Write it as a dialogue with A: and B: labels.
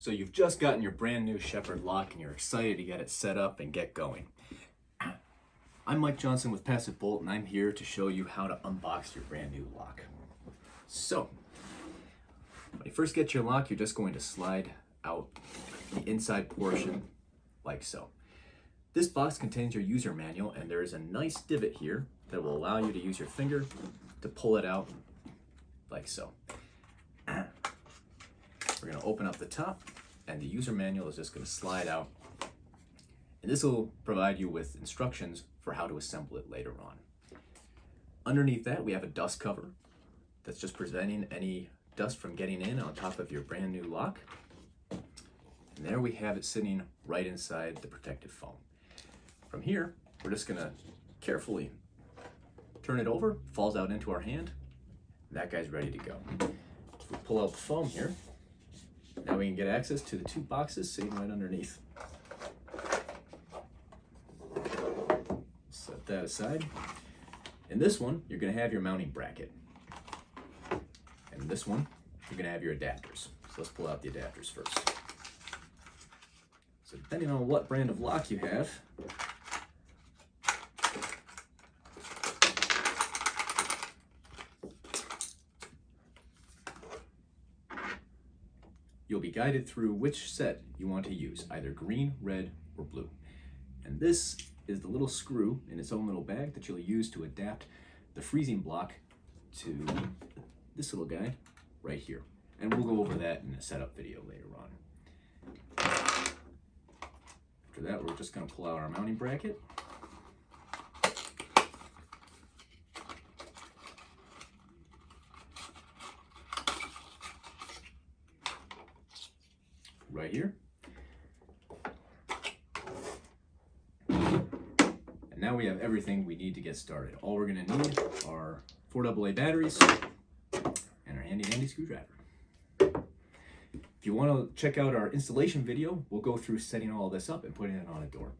A: So you've just gotten your brand new Shepherd lock and you're excited to get it set up and get going. I'm Mike Johnson with Passive Bolt and I'm here to show you how to unbox your brand new lock. So, when you first get your lock, you're just going to slide out the inside portion like so. This box contains your user manual and there is a nice divot here that will allow you to use your finger to pull it out like so. We're going to open up the top and the user manual is just going to slide out. And this will provide you with instructions for how to assemble it later on. Underneath that, we have a dust cover that's just preventing any dust from getting in on top of your brand new lock. And there we have it sitting right inside the protective foam. From here, we're just going to carefully turn it over, falls out into our hand. That guy's ready to go. So we pull out the foam here. Now we can get access to the two boxes sitting right underneath. Set that aside. In this one, you're going to have your mounting bracket. And in this one, you're going to have your adapters. So let's pull out the adapters first. So depending on what brand of lock you have, you'll be guided through which set you want to use, either green, red, or blue. And this is the little screw in its own little bag that you'll use to adapt the freezing block to this little guy right here. And we'll go over that in a setup video later on. After that, we're just going to pull out our mounting bracket. Right here. And now we have everything we need to get started. All we're going to need are 4 AA batteries and our handy screwdriver. If you want to check out our installation video, we'll go through setting all this up and putting it on a door.